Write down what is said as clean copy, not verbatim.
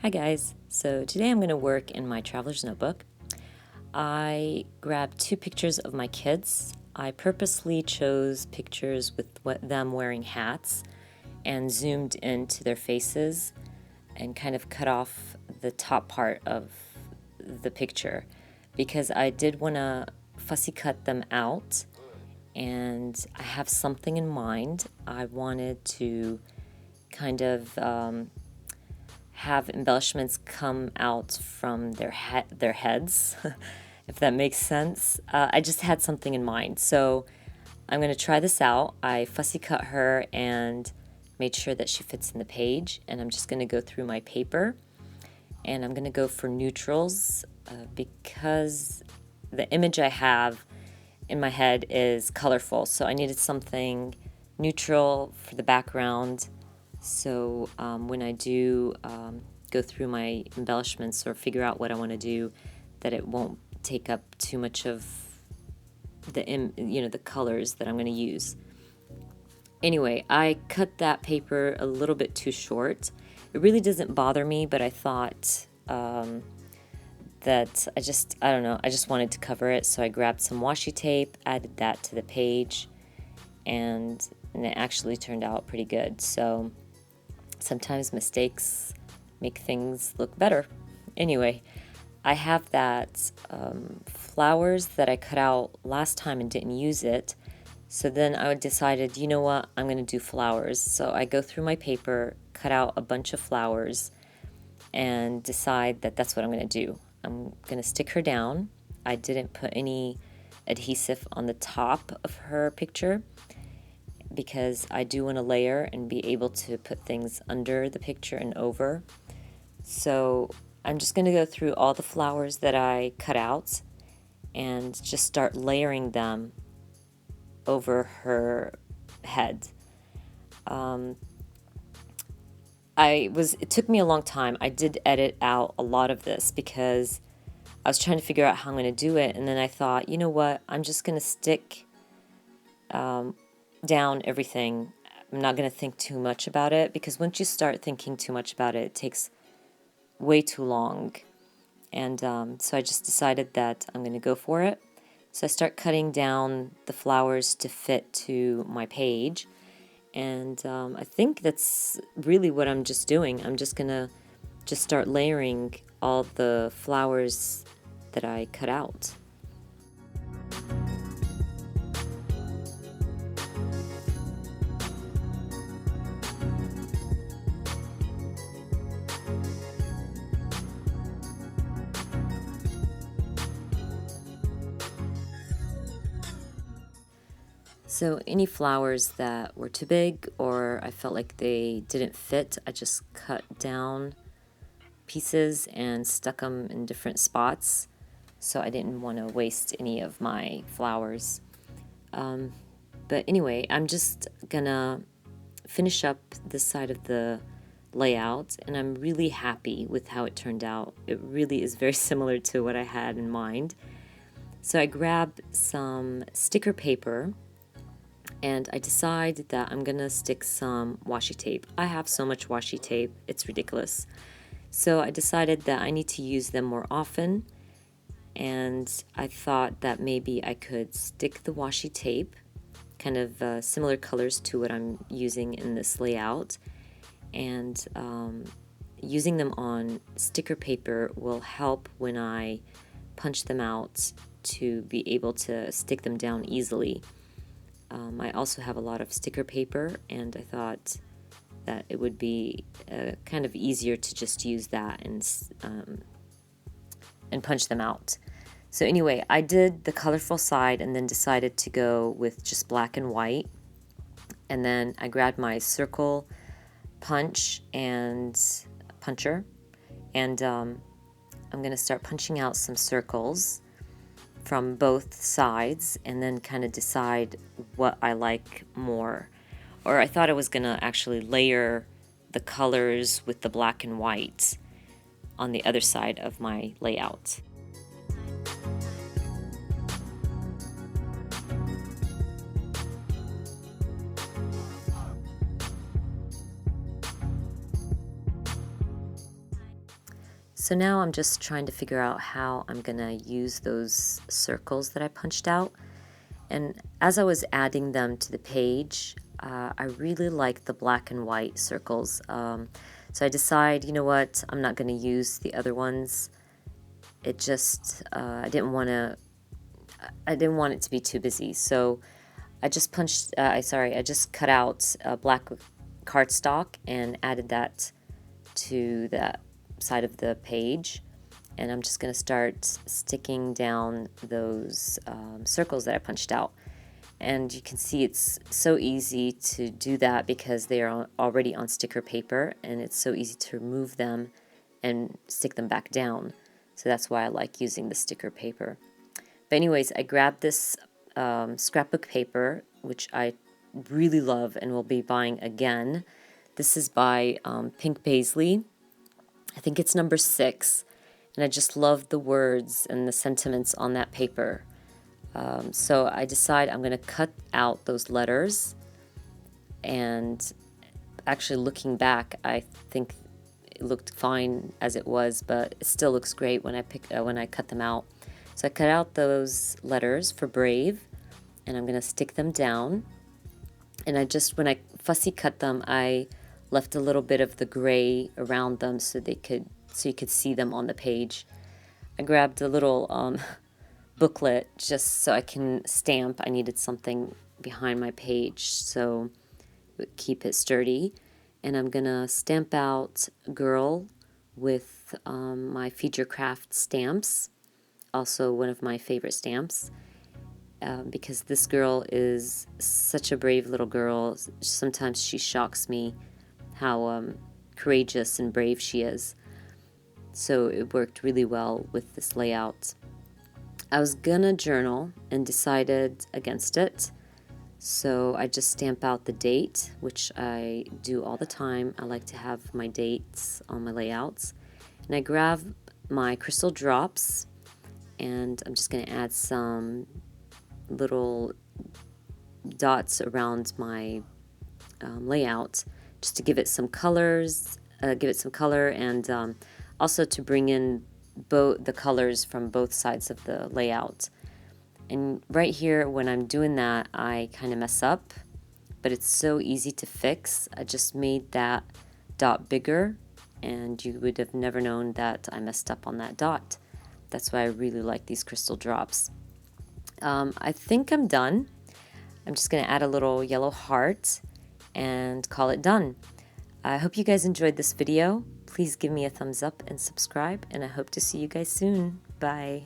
Hi guys, so today I'm going to work in my traveler's notebook. I grabbed two pictures of my kids. I purposely chose pictures with them wearing hats and zoomed into their faces and kind of cut off the top part of the picture because I did want to fussy cut them out, and I have something in mind. I wanted to kind of have embellishments come out from their heads, if that makes sense. I just had something in mind, so I'm going to try this out. I fussy cut her and made sure that she fits in the page, and I'm just going to go through my paper, and I'm going to go for neutrals because the image I have in my head is colorful, so I needed something neutral for the background. So when I do go through my embellishments or figure out what I want to do, that it won't take up too much of the colors that I'm going to use. Anyway, I cut that paper a little bit too short. It really doesn't bother me, but I thought that I don't know, I just wanted to cover it, so I grabbed some washi tape, added that to the page, and it actually turned out pretty good. So sometimes mistakes make things look better. Anyway, I have that flowers that I cut out last time and didn't use it. So then I decided, you know what, I'm going to do flowers. So I go through my paper, cut out a bunch of flowers, and decide that that's what I'm going to do. I'm going to stick her down. I didn't put any adhesive on the top of her picture because I do want to layer and be able to put things under the picture and over. So I'm just going to go through all the flowers that I cut out and just start layering them over her head. It took me a long time. I did edit out a lot of this because I was trying to figure out how I'm going to do it, and then I thought, you know what, I'm just going to stick down everything. I'm not going to think too much about it, because once you start thinking too much about it, it takes way too long. And so I just decided that I'm going to go for it. So I start cutting down the flowers to fit to my page. And I think that's really what I'm just doing. I'm just going to start layering all the flowers that I cut out. So any flowers that were too big or I felt like they didn't fit, I just cut down pieces and stuck them in different spots. So I didn't want to waste any of my flowers. But anyway, I'm just gonna finish up this side of the layout, and I'm really happy with how it turned out. It really is very similar to what I had in mind. So I grabbed some sticker paper, and I decided that I'm gonna stick some washi tape. I have so much washi tape, it's ridiculous. So I decided that I need to use them more often, and I thought that maybe I could stick the washi tape, kind of similar colors to what I'm using in this layout, and using them on sticker paper will help when I punch them out to be able to stick them down easily. I also have a lot of sticker paper, and I thought that it would be kind of easier to just use that and punch them out. So anyway, I did the colorful side and then decided to go with just black and white. And then I grabbed my circle punch and puncher, and I'm going to start punching out some circles from both sides and then kind of decide what I like more. Or I thought I was going to actually layer the colors with the black and white on the other side of my layout. So now I'm just trying to figure out how I'm gonna use those circles that I punched out. And as I was adding them to the page, I really like the black and white circles. So I decide, you know what, I'm not gonna use the other ones. It just, I didn't want it to be too busy. So I just I just cut out black cardstock and added that to that side of the page, and I'm just going to start sticking down those circles that I punched out. And you can see it's so easy to do that because they are already on sticker paper, and it's so easy to remove them and stick them back down. So that's why I like using the sticker paper. But anyways, I grabbed this scrapbook paper, which I really love and will be buying again. This is by Pink Paisley. I think it's number 6, and I just love the words and the sentiments on that paper. So I decide I'm going to cut out those letters, and actually looking back, I think it looked fine as it was, but it still looks great when I cut them out. So I cut out those letters for Brave, and I'm going to stick them down. And when I fussy cut them, I left a little bit of the gray around them so you could see them on the page. I grabbed a little booklet just so I can stamp. I needed something behind my page so it would keep it sturdy. And I'm gonna stamp out Girl with my Feature Craft stamps, also one of my favorite stamps. Because this girl is such a brave little girl. Sometimes she shocks me how courageous and brave she is. So it worked really well with this layout. I was gonna journal and decided against it. So I just stamp out the date, which I do all the time. I like to have my dates on my layouts. And I grab my crystal drops, and I'm just gonna add some little dots around my layout just to give it some color, and also to bring in the colors from both sides of the layout. And right here, when I'm doing that, I kind of mess up, but it's so easy to fix. I just made that dot bigger, and you would have never known that I messed up on that dot. That's why I really like these crystal drops. I think I'm done. I'm just going to add a little yellow heart and call it done. I hope you guys enjoyed this video. Please give me a thumbs up and subscribe, and I hope to see you guys soon. Bye.